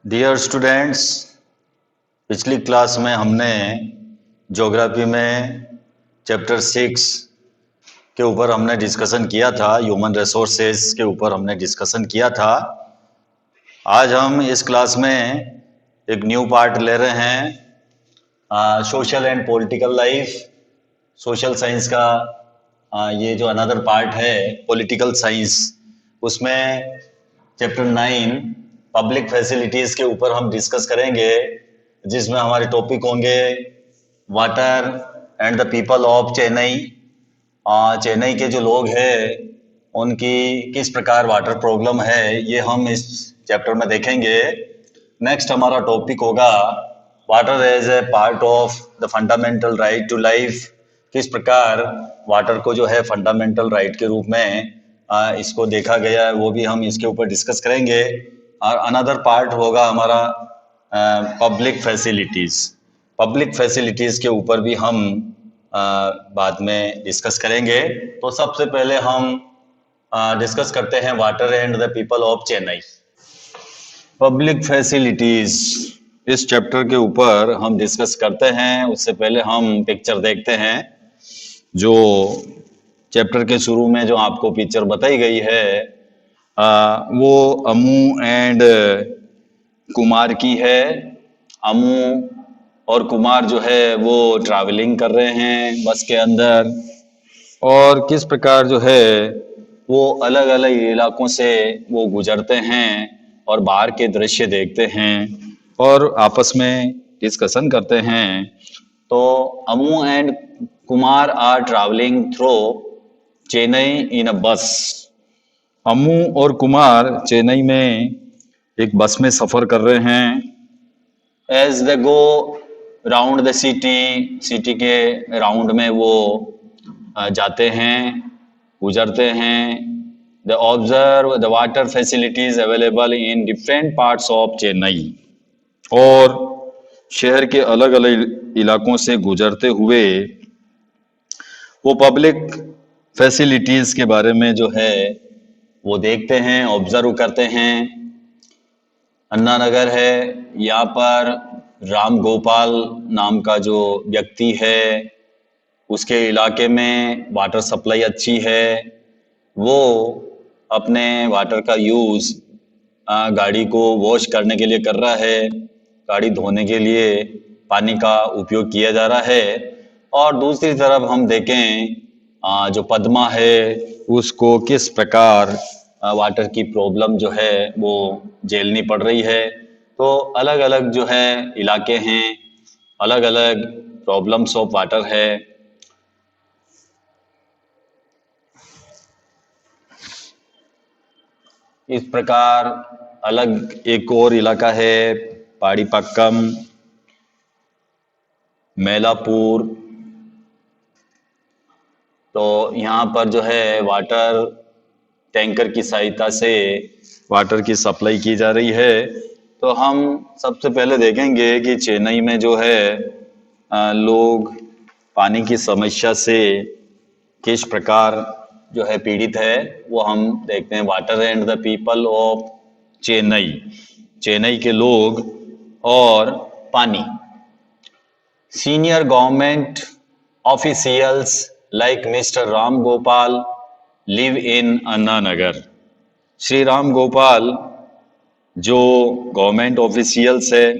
Dear students, पिछली class में हमने ज्योग्राफी में चैप्टर 6 के ऊपर हमने डिस्कशन किया था। ह्यूमन रिसोर्सेज के ऊपर हमने डिस्कशन किया था। आज हम इस क्लास में एक न्यू पार्ट ले रहे हैं, social and political life. Social science का ये जो अनदर पार्ट है पॉलिटिकल साइंस, उसमें चैप्टर 9 पब्लिक फैसिलिटीज़ के ऊपर हम डिस्कस करेंगे, जिसमें हमारे टॉपिक होंगे water and the people of Chennai. Chennai के जो लोग हैं उनकी किस प्रकार वाटर प्रॉब्लम है, ये हम इस चैप्टर में देखेंगे। नेक्स्ट हमारा टॉपिक होगा water as a part of the fundamental right to life. किस प्रकार वाटर को जो है फंडामेंटल राइट के रूप में इसको देखा गया है, वो भी हम इसके ऊपर डिस्कस करेंगे। और अनदर पार्ट होगा हमारा पब्लिक फैसिलिटीज़। पब्लिक फैसिलिटीज़ के ऊपर भी हम बाद में डिस्कस करेंगे। तो सबसे पहले हम डिस्कस करते हैं water and the people of Chennai. Public facilities इस चैप्टर के ऊपर हम डिस्कस करते हैं। उससे पहले हम पिक्चर देखते हैं। जो चैप्टर के शुरू में जो आपको पिक्चर बताई गई है वो अमू एंड कुमार की है। अमू और कुमार जो है वो ट्रैवलिंग कर रहे हैं बस के अंदर, और किस प्रकार जो है वो अलग अलग इलाकों से वो गुजरते हैं और बाहर के दृश्य देखते हैं और आपस में डिस्कशन करते हैं। तो Amu and Kumar are travelling through Chennai in a bus. Amu और कुमार चेन्नई में एक बस में सफ़र कर रहे हैं। As they go round the city के राउंड में वो जाते हैं, गुजरते हैं। They observe the water facilities available in different parts of Chennai. और शहर के अलग अलग इलाकों से गुजरते हुए वो पब्लिक फैसिलिटीज़ के बारे में जो है वो देखते हैं, ऑब्जर्व करते हैं। अन्ना नगर है, यहाँ पर राम गोपाल नाम का जो व्यक्ति है उसके इलाके में वाटर सप्लाई अच्छी है। वो अपने वाटर का यूज़ गाड़ी को वॉश करने के लिए कर रहा है, गाड़ी धोने के लिए पानी का उपयोग किया जा रहा है। और दूसरी तरफ हम देखें जो पद्मा है उसको किस प्रकार वाटर की प्रॉब्लम जो है वो झेलनी पड़ रही है। तो अलग अलग जो है इलाके हैं, अलग अलग प्रॉब्लम्स ऑफ वाटर है। इस प्रकार अलग एक और इलाका है पाड़ीपक्कम, मैलापुर। तो यहाँ पर जो है वाटर टैंकर की सहायता से वाटर की सप्लाई की जा रही है। तो हम सबसे पहले देखेंगे कि चेन्नई में जो है लोग पानी की समस्या से किस प्रकार जो है पीड़ित है, वो हम देखते हैं। Water and the people of Chennai. Chennai के लोग और पानी। Senior government officials like mister Ram Gopal live in Anna Nagar. Shri Ram Gopal जो गवर्नमेंट ऑफिशियल्स है,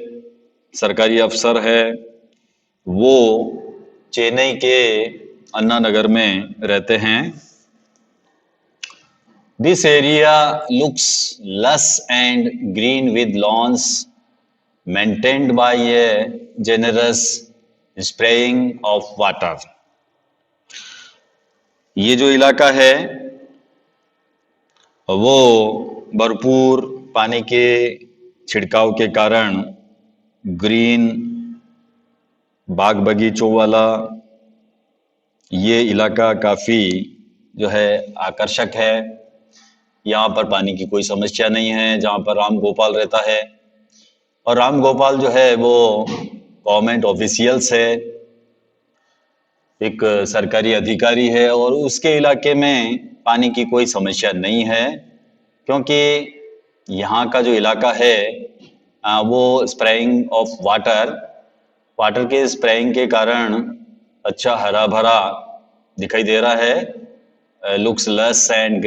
सरकारी अफसर है, वो चेन्नई के अन्ना नगर में रहते हैं। This area looks lush and green with lawns maintained by a generous spraying of water. ये जो इलाका है वो भरपूर पानी के छिड़काव के कारण ग्रीन बाग बगीचों वाला ये इलाका काफ़ी जो है आकर्षक है। यहाँ पर पानी की कोई समस्या नहीं है जहाँ पर राम गोपाल रहता है। और राम गोपाल जो है वो गवर्नमेंट ऑफिशियल्स है, एक सरकारी अधिकारी है, और उसके इलाके में पानी की कोई समस्या नहीं है, क्योंकि यहाँ का जो इलाका है वो स्प्रेइंग ऑफ वाटर के स्प्रेइंग के कारण अच्छा हरा भरा दिखाई दे रहा है। लुक्स लस एंड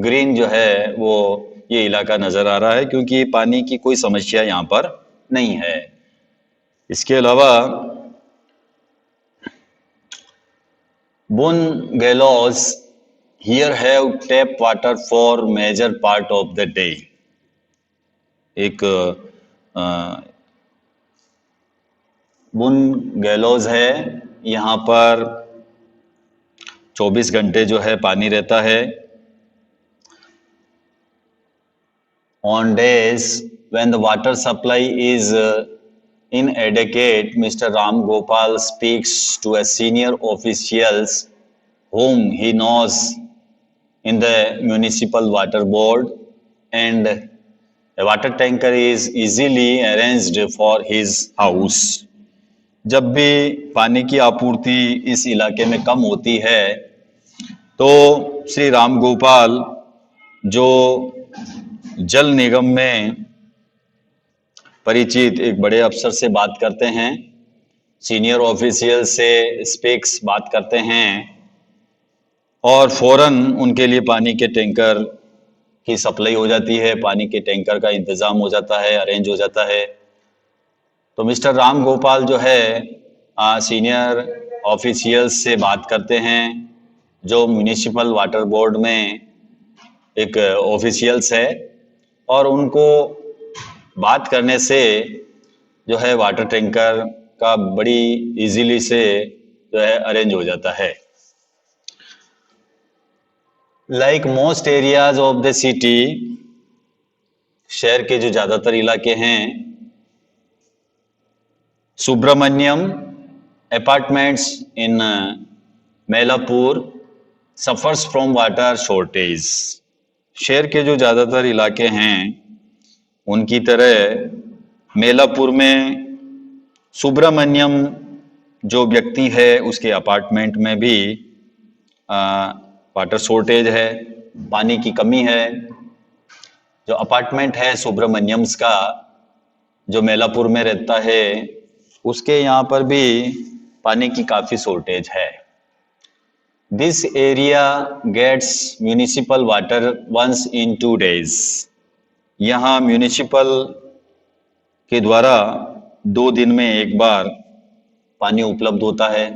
ग्रीन जो है वो ये इलाका नजर आ रहा है, क्योंकि पानी की कोई समस्या यहाँ पर नहीं है। इसके अलावा bungalows here have tap water for major part of the day। एक bungalows है, यहाँ पर 24 घंटे जो है पानी रहता है। On days when the water supply is inadequate, Mr. Ram Gopal speaks to a senior officials whom he knows in the municipal water board, and a water tanker is easily arranged for his house। जब भी पानी की आपूर्ति इस इलाके में कम होती है तो श्री राम गोपाल जो जल निगम में परिचित एक बड़े अफसर से बात करते हैं, सीनियर ऑफिशियल से स्पीक्स बात करते हैं, और फौरन उनके लिए पानी के टैंकर की सप्लाई हो जाती है, पानी के टैंकर का इंतज़ाम हो जाता है, अरेंज हो जाता है। तो मिस्टर राम गोपाल जो है सीनियर ऑफिशियल्स से बात करते हैं, जो म्यूनिसिपल वाटर बोर्ड में एक ऑफिशियल्स है, और उनको बात करने से जो है वाटर टैंकर का बड़ी इजीली से जो है अरेंज हो जाता है। Like most areas of the city, शहर के जो ज्यादातर इलाके हैं, Subramaniam apartments in Mylapore suffers from water shortage. शहर के जो ज्यादातर इलाके हैं उनकी तरह मैलापुर में सुब्रमण्यम जो व्यक्ति है उसके अपार्टमेंट में भी वाटर शॉर्टेज है, पानी की कमी है। जो अपार्टमेंट है सुब्रमण्यम्स का जो मैलापुर में रहता है उसके यहाँ पर भी पानी की काफ़ी शॉर्टेज है। This area gets municipal water once in 2 days। यहाँ म्यूनिसिपल के द्वारा 2 दिन में एक बार पानी उपलब्ध होता है।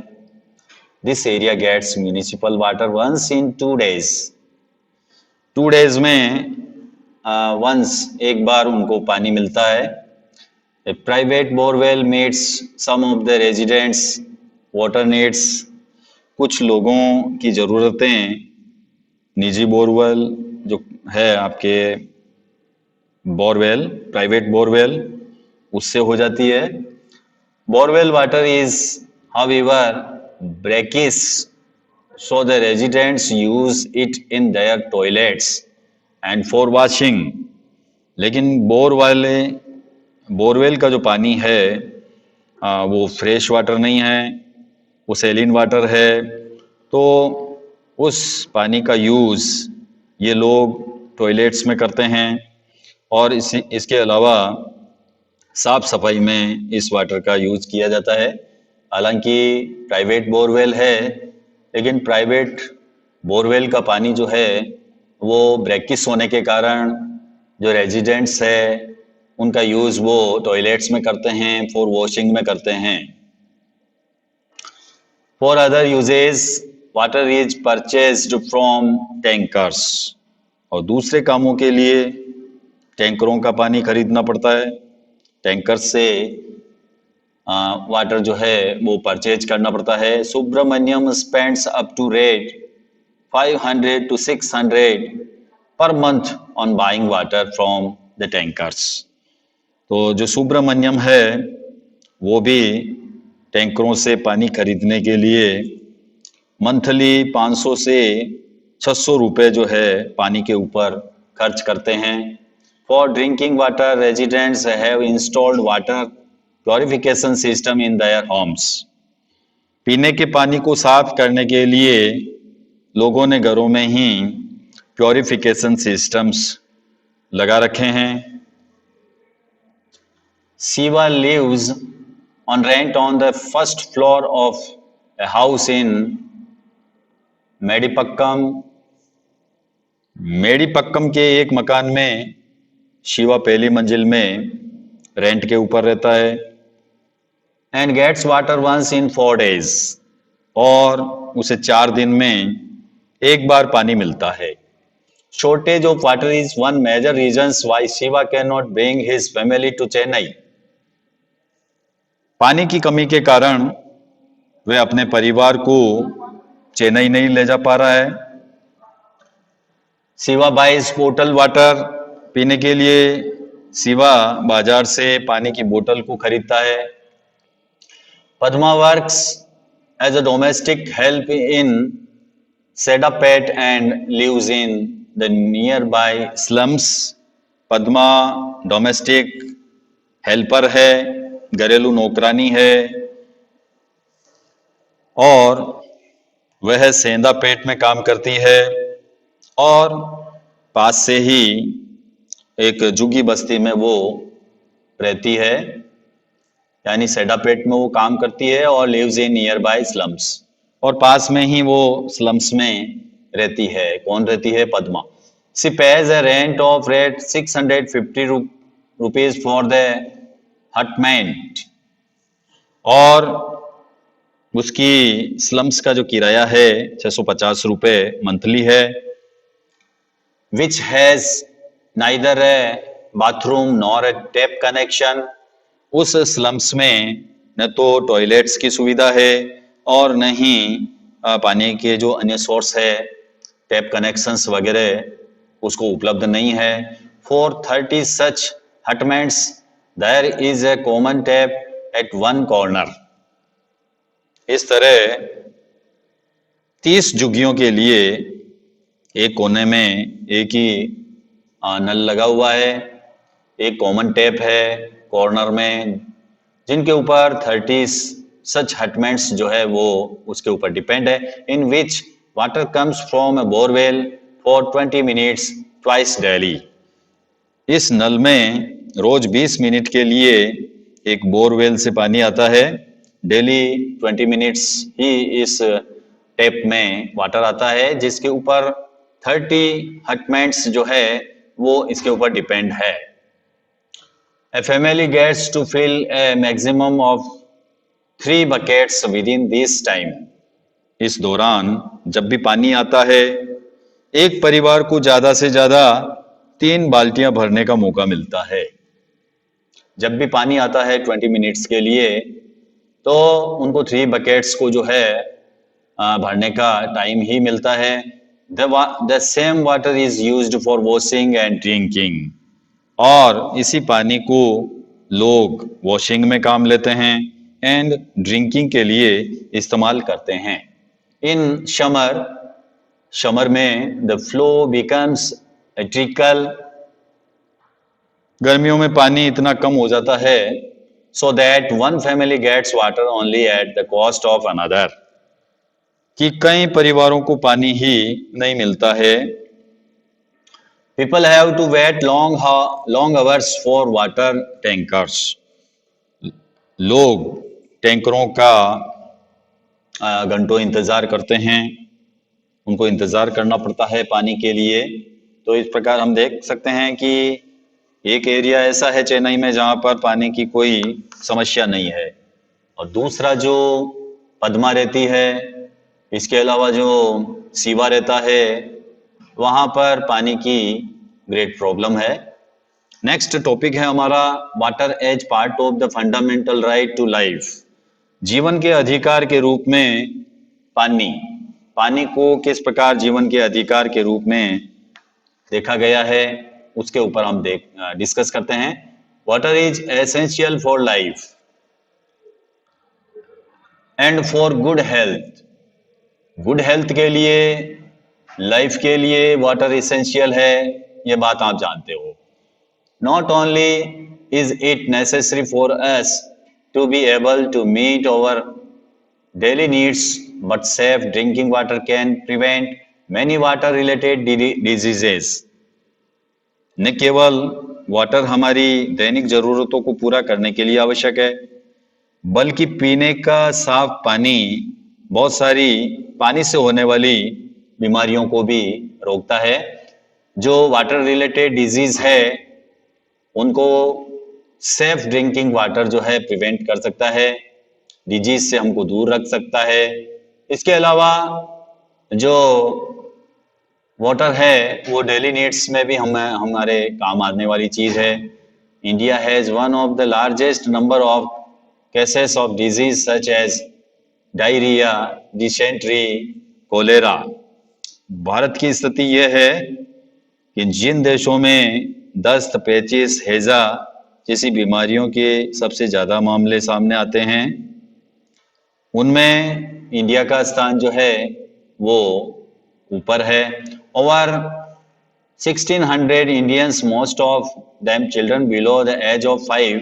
This area gets municipal water once in 2 days। 2 days में वंस एक बार उनको पानी मिलता है। A private borewell meets some of the residents water needs. कुछ लोगों की ज़रूरतें निजी बोरवेल जो है आपके बोरवेल, प्राइवेट बोरवेल, उससे हो जाती है। Borewell water is however brackish, so the residents use it in their toilets and for washing. लेकिन बोरवेल का जो पानी है वो फ्रेश वाटर नहीं है, वो सैलिन वाटर है। तो उस पानी का यूज़ ये लोग टॉयलेट्स में करते हैं, और इसके अलावा साफ सफाई में इस वाटर का यूज़ किया जाता है। हालांकि प्राइवेट बोरवेल है, लेकिन प्राइवेट बोरवेल का पानी जो है वो ब्रैकिश होने के कारण जो रेजिडेंट्स है उनका यूज़ वो टॉयलेट्स में करते हैं, फॉर वॉशिंग में करते हैं। For other usages water is purchased from tankers. और दूसरे कामों के लिए टैंकरों का पानी खरीदना पड़ता है। टैंकर से वाटर जो है वो परचेज करना पड़ता है। Subramaniam spends up to rate 500 to 600 per month on buying water from the tankers. तो जो सुब्रमण्यम है वो भी टैंकरों से पानी खरीदने के लिए मंथली 500 से 600 रुपए जो है पानी के ऊपर खर्च करते हैं। For drinking water residents have installed water purification system in their homes. पीने के पानी को साफ करने के लिए लोगों ने घरों में ही प्योरिफिकेशन सिस्टम्स लगा रखे हैं। Shiva lives on rent on the first floor of a house in मेडिपक्कम मेडिपक्कम के एक मकान में शिवा पहली मंजिल में रेंट के ऊपर रहता है। And gets water once in 4 days, और उसे 4 दिन में एक बार पानी मिलता है। Shortage of water is one major reasons why Shiva can not bring his family to Chennai. पानी की कमी के कारण वे अपने परिवार को चेन्नई नहीं ले जा पा रहा है। शिवा बाइज बोतल वाटर, पीने के लिए शिवा बाजार से पानी की बोतल को खरीदता है। Padma works as a domestic help in Saidapet and lives in the near bye slums. Padma domestic helper है, घरेलू नौकरानी है, और वह सेंदापेट में काम करती है और पास से ही एक जुगी बस्ती में वो रहती है, यानी सेडापेट में वो काम करती है और lives in near by slums, और पास में ही वो स्लम्स में रहती है। कौन रहती है? Padma. She pays a rent of rate 650 rupees for the hutment, और उसकी स्लम्स का जो किराया है 650 रुपए मंथली है। Which has neither A bathroom nor a tap connection. उस स्लम्स में न तो टॉयलेट्स की सुविधा है और न ही पानी के जो अन्य सोर्स है, टैप कनेक्शंस वगैरह उसको उपलब्ध नहीं है। For 30 such hutments there is a common tap at one corner. इस तरह 30 झुग्गियों के लिए एक कोने में एक ही नल लगा हुआ है, एक कॉमन टैप है कॉर्नर में, जिनके ऊपर 30 सच हटमेंट्स जो है वो उसके ऊपर डिपेंड है। In which water comes from a borewell for 20 minutes twice daily. इस नल में रोज 20 मिनट के लिए एक बोरवेल से पानी आता है। डेली 20 मिनट्स ही इस टैप में वाटर आता है, जिसके ऊपर 30 हटमेंट्स जो है वो इसके ऊपर डिपेंड है। A family gets to fill a maximum of 3 buckets within this time. इस दौरान जब भी पानी आता है, एक परिवार को ज्यादा से ज्यादा 3 बाल्टियां भरने का मौका मिलता है। जब भी पानी आता है 20 मिनट्स के लिए, तो उनको 3 बकेट्स को जो है भरने का टाइम ही मिलता है। The same water is used for washing and drinking. और इसी पानी को लोग वॉशिंग में काम लेते हैं एंड ड्रिंकिंग के लिए इस्तेमाल करते हैं। इन समर में the flow becomes a trickle. गर्मियों में पानी इतना कम हो जाता है so that one family gets water only at the cost of another, कि कई परिवारों को पानी ही नहीं मिलता है। People have to wait long hours for water tankers. लोग टैंकरों का घंटों इंतजार करते हैं, उनको इंतजार करना पड़ता है पानी के लिए। तो इस प्रकार हम देख सकते हैं कि एक एरिया ऐसा है चेन्नई में जहां पर पानी की कोई समस्या नहीं है, और दूसरा जो पद्मा रहती है, इसके अलावा जो शिवा रहता है, वहां पर पानी की ग्रेट प्रॉब्लम है। नेक्स्ट टॉपिक है हमारा water as part of the fundamental right to life. जीवन के अधिकार के रूप में पानी को किस प्रकार जीवन के अधिकार के रूप में देखा गया है, उसके ऊपर हम डिस्कस करते हैं। Water is essential for life and for good health. Good health के लिए, लाइफ के लिए वाटर एसेंशियल है, ये बात आप जानते हो। Not only is it necessary for us to be able to meet our daily needs, but safe drinking water can prevent many water related diseases. न केवल वाटर हमारी दैनिक जरूरतों को पूरा करने के लिए आवश्यक है, बल्कि पीने का साफ पानी बहुत सारी पानी से होने वाली बीमारियों को भी रोकता है। जो वाटर रिलेटेड डिजीज है उनको सेफ ड्रिंकिंग वाटर जो है प्रिवेंट कर सकता है, डिजीज से हमको दूर रख सकता है। इसके अलावा जो वाटर है वो डेली नीड्स में भी हमारे काम आने वाली चीज है। India has one of the largest number of cases of disease such as diarrhoea, dysentery, cholera. भारत की स्थिति यह है कि जिन देशों में दस्त, पेचिश, हैजा जैसी बीमारियों के सबसे ज्यादा मामले सामने आते हैं उनमें इंडिया का स्थान जो है वो ऊपर है। Over 1600 Indians, most of them children below the age of 5,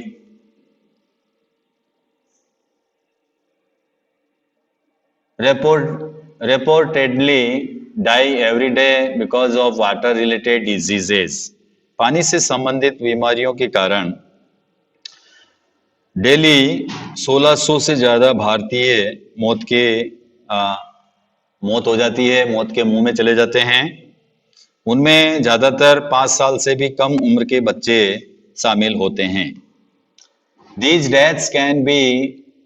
reportedly die every day because of water related diseases। पानी से संबंधित बीमारियों के कारण डेली 1600 से ज्यादा भारतीय मौत हो जाती है, मौत के मुंह में चले जाते हैं। उनमें ज्यादातर 5 साल से भी कम उम्र के बच्चे शामिल होते हैं। These deaths can be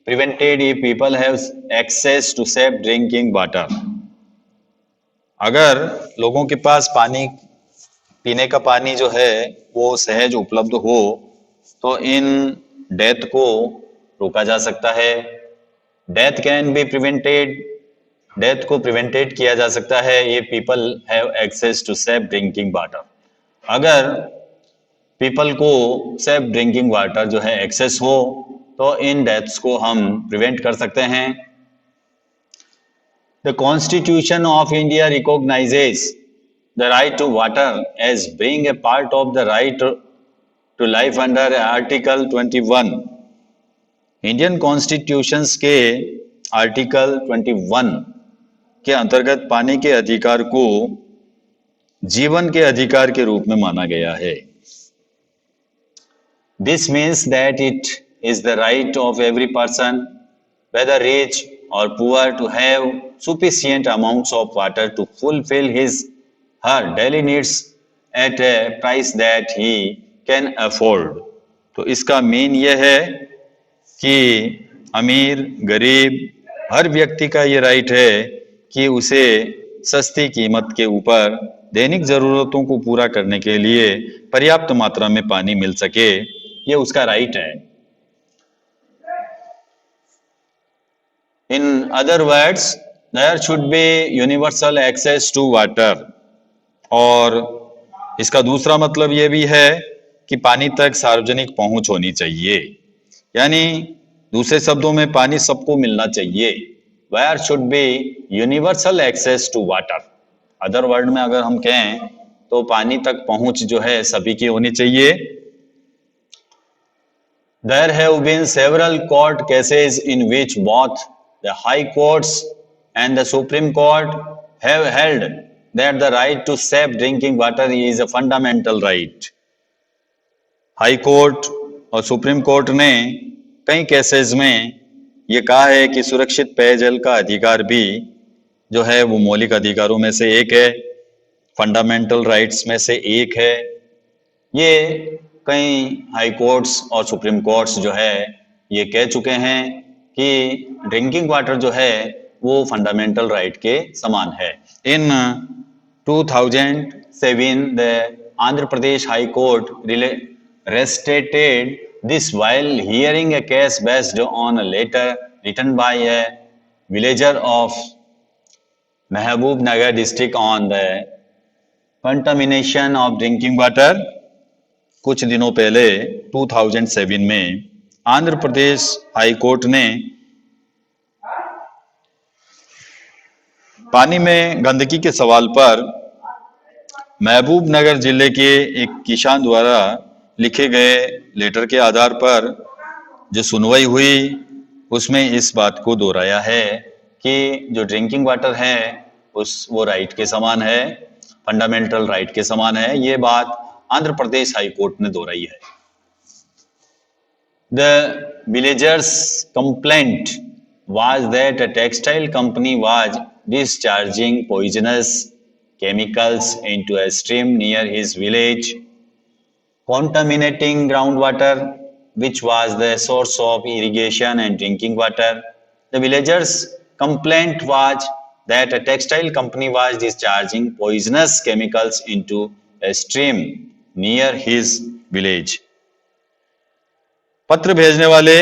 prevented if people have access to safe drinking water। अगर लोगों के पास पानी, पीने का पानी जो है वो सहज उपलब्ध हो तो इन डेथ को रोका जा सकता है। Death can be prevented, death को प्रिवेंटेड किया जा सकता है ये people have access to safe drinking water. अगर पीपल को सेफ ड्रिंकिंग वाटर जो है एक्सेस हो तो इन डेथ्स को हम प्रिवेंट कर सकते हैं। The constitution of India recognizes the right to water as being a part of the right to life under article 21। Indian constitutions के आर्टिकल 21 के अंतर्गत पानी के अधिकार को जीवन के अधिकार के रूप में माना गया है। This means that it is the right of every person, whether rich or poor, to have sufficient amounts of water to fulfill her daily needs at a price that he can afford। तो इसका main यह है कि अमीर, गरीब, हर व्यक्ति का ये राइट है कि उसे सस्ती कीमत के ऊपर दैनिक जरूरतों को पूरा करने के लिए पर्याप्त मात्रा में पानी मिल सके, ये उसका राइट है। In other words, there should be universal access to water. और इसका दूसरा मतलब ये भी है कि पानी तक सार्वजनिक पहुंच होनी चाहिए, यानी दूसरे शब्दों में पानी सबको मिलना चाहिए। Where should be universal access to water। Other word में अगर हम कहें तो पानी तक पहुंच जो है सभी की होनी चाहिए। There have been several court cases in which both the High Courts and the Supreme Court have held that the right to safe drinking water is a fundamental right। High court और supreme court ने कई cases में ये कहा है कि सुरक्षित पेयजल का अधिकार भी जो है वो मौलिक अधिकारों में से एक है, फंडामेंटल राइट्स में से एक है। ये कई हाई कोर्ट्स और सुप्रीम कोर्ट्स जो है ये कह चुके हैं कि ड्रिंकिंग वाटर जो है वो फंडामेंटल राइट के समान है। इन 2007 the Andhra Pradesh high court restated this while hearing a case based on a letter written by a villager of Mahbub Nagar district on the contamination of drinking water। कुछ दिनों पहले 2007 में आंध्र प्रदेश हाई कोर्ट ने पानी में गंदगी के सवाल पर महबूब नगर जिले के एक किसान द्वारा लिखे गए लेटर के आधार पर जो सुनवाई हुई उसमें इस बात को दोहराया है कि जो ड्रिंकिंग वाटर है वो राइट के समान है, फंडामेंटल राइट के समान है। ये बात आंध्र प्रदेश हाई कोर्ट ने दोहराई है। The villagers' complaint was that a textile company was discharging poisonous chemicals into a stream near his village, contaminating groundwater, which was the source of irrigation and drinking water. The villagers' complaint was that a textile company was discharging poisonous chemicals into a stream near his village. पत्र भेजने वाले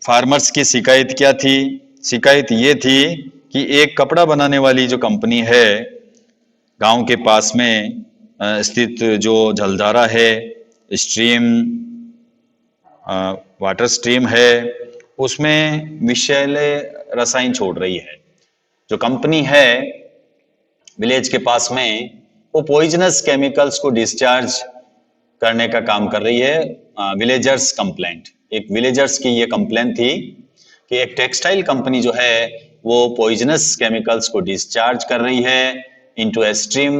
farmers की शिकायत क्या थी? शिकायत ये थी कि एक कपड़ा बनाने वाली जो कंपनी है गांव के पास में स्थित जो जलधारा है, स्ट्रीम, वाटर स्ट्रीम है, उसमें विषैले रसायन छोड़ रही है। जो कंपनी है विलेज के पास में, वो पॉइजनस केमिकल्स को डिस्चार्ज करने का काम कर रही है। विलेजर्स कंप्लेंट, एक विलेजर्स की ये कंप्लेंट थी कि एक टेक्सटाइल कंपनी जो है वो पॉइजनस केमिकल्स को डिस्चार्ज कर रही है into a stream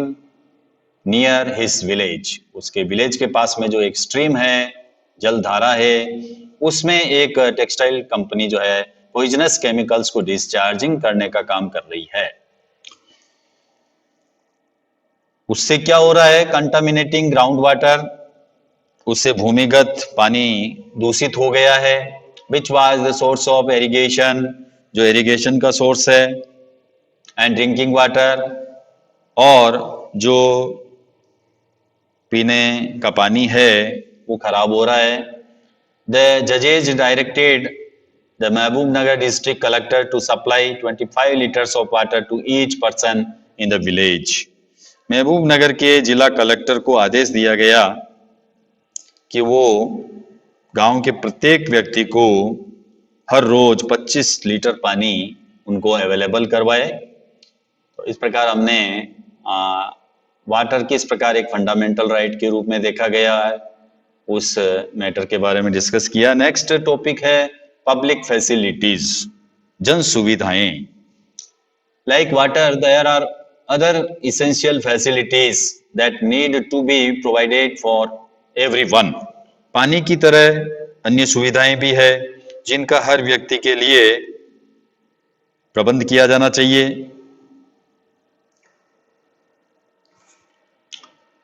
near his village. उसके विलेज के पास में जो एक स्ट्रीम है, जलधारा है, उसमें एक टेक्सटाइल कंपनी जो है पॉइजनस केमिकल्स को डिस्चार्जिंग करने का काम कर रही है। उससे क्या हो रहा है? कंटामिनेटिंग ग्राउंड वाटर, उससे भूमिगत पानी दूषित हो गया है। Which was the source of irrigation, जो इरिगेशन का सोर्स है, एंड ड्रिंकिंग वाटर, और जो पीने का पानी है वो खराब हो रहा है। द जजेज directed the Mahabubnagar district collector to supply 25 litres of water to each person in the village. Mahabubnagar के जिला कलेक्टर को आदेश दिया गया कि वो गांव के प्रत्येक व्यक्ति को हर रोज 25 लीटर पानी उनको अवेलेबल करवाए। तो इस प्रकार हमने वाटर किस प्रकार एक फंडामेंटल राइट के रूप में देखा गया है, उस मैटर के बारे में डिस्कस किया। नेक्स्ट टॉपिक है पब्लिक फैसिलिटीज, जन सुविधाएं। Like water, there are other essential facilities that need to be provided for everyone. पानी की तरह अन्य सुविधाएं भी है जिनका हर व्यक्ति के लिए प्रबंध किया जाना चाहिए।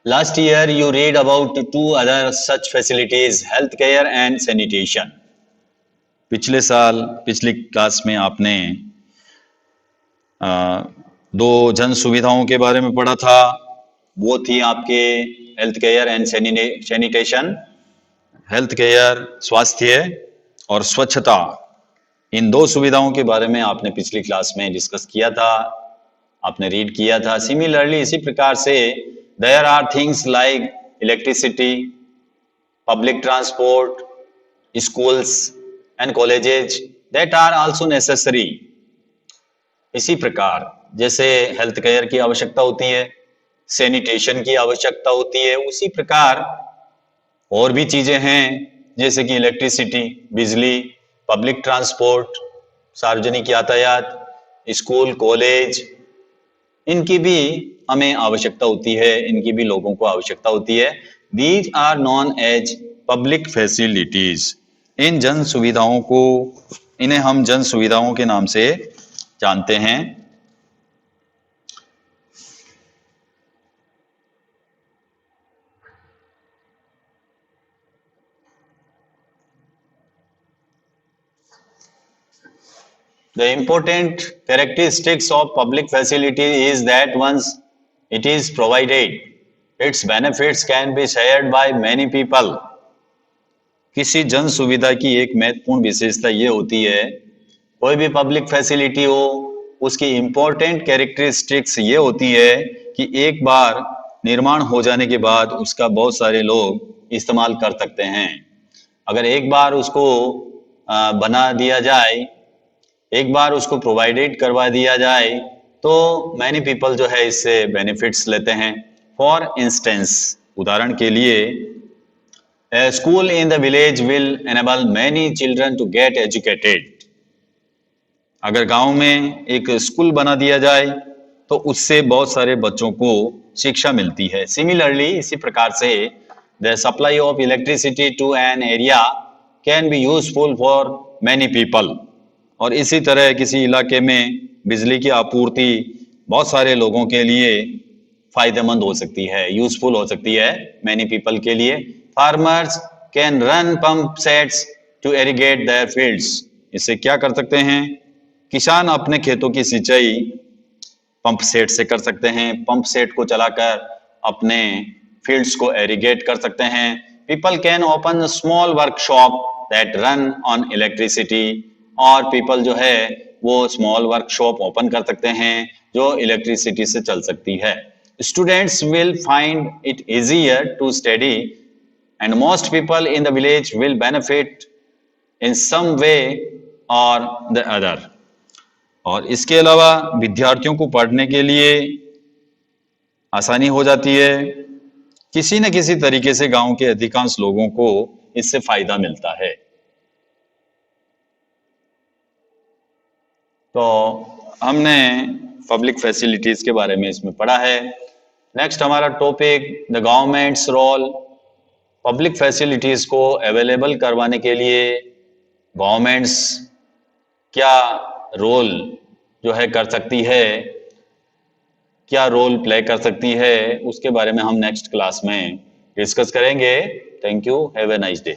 Last year you read about two other such facilities, health care and sanitation. पिछले साल पिछली क्लास में आपने दो जन सुविधाओं के बारे में पढ़ा था। वो थी आपके health care and sanitation. Health care, स्वास्थ्य और स्वच्छता, इन दो सुविधाओं के बारे में आपने पिछली क्लास में डिस्कस किया था, आपने रीड किया था। सिमिलरली इसी प्रकार से there are things like electricity, public transport, schools and colleges that are also necessary. इसी प्रकार जैसे हेल्थ केयर की आवश्यकता होती है, सैनिटेशन की आवश्यकता होती है, उसी प्रकार और भी चीजें हैं जैसे कि इलेक्ट्रिसिटी, बिजली, पब्लिक ट्रांसपोर्ट, सार्वजनिक यातायात, स्कूल, कॉलेज, इनकी भी हमें आवश्यकता होती है, इनकी भी लोगों को आवश्यकता होती है। These are known as public facilities. इन जन सुविधाओं को, इन्हें हम जन सुविधाओं के नाम से जानते हैं। The important characteristics of public facility is that once it is provided, its benefits can be shared by many people. किसी जन सुविधा की एक महत्वपूर्ण विशेषता ये होती है, कोई भी पब्लिक फैसिलिटी हो, उसकी इंपॉर्टेंट कैरेक्टरिस्टिक्स ये होती है कि एक बार निर्माण हो जाने के बाद उसका बहुत सारे लोग इस्तेमाल कर सकते हैं। अगर एक बार उसको बना दिया जाए, एक बार उसको प्रोवाइडेड करवा दिया जाए, तो मैनी पीपल जो है इससे बेनिफिट्स लेते हैं। फॉर इंस्टेंस, उदाहरण के लिए, a school in the village will enable many children to get educated. अगर गांव में एक स्कूल बना दिया जाए तो उससे बहुत सारे बच्चों को शिक्षा मिलती है। सिमिलरली, इसी प्रकार से the supply of electricity to an area can be useful for many people. और इसी तरह किसी इलाके में बिजली की आपूर्ति बहुत सारे लोगों के लिए फायदेमंद हो सकती है, यूजफुल हो सकती है मैनी पीपल के लिए। Farmers can run pump sets to irrigate their fields. इससे क्या कर सकते हैं, किसान अपने खेतों की सिंचाई पंप सेट से कर सकते हैं, पंप सेट को चलाकर अपने फील्ड्स को इरिगेट कर सकते हैं। People can open small workshop that run on electricity. और पीपल जो है वो स्मॉल वर्कशॉप ओपन कर सकते हैं जो इलेक्ट्रिसिटी से चल सकती है। Students will find it easier to study and most people in the village will benefit in some way or the other. और इसके अलावा विद्यार्थियों को पढ़ने के लिए आसानी हो जाती है, किसी न किसी तरीके से गांव के अधिकांश लोगों को इससे फायदा मिलता है। तो हमने पब्लिक फैसिलिटीज के बारे में इसमें पढ़ा है। नेक्स्ट हमारा topic the government's role. Public facilities को अवेलेबल करवाने के लिए गवर्नमेंट्स क्या रोल जो है कर सकती है, क्या रोल प्ले कर सकती है, उसके बारे में हम नेक्स्ट क्लास में डिस्कस करेंगे। Thank you, have a nice day.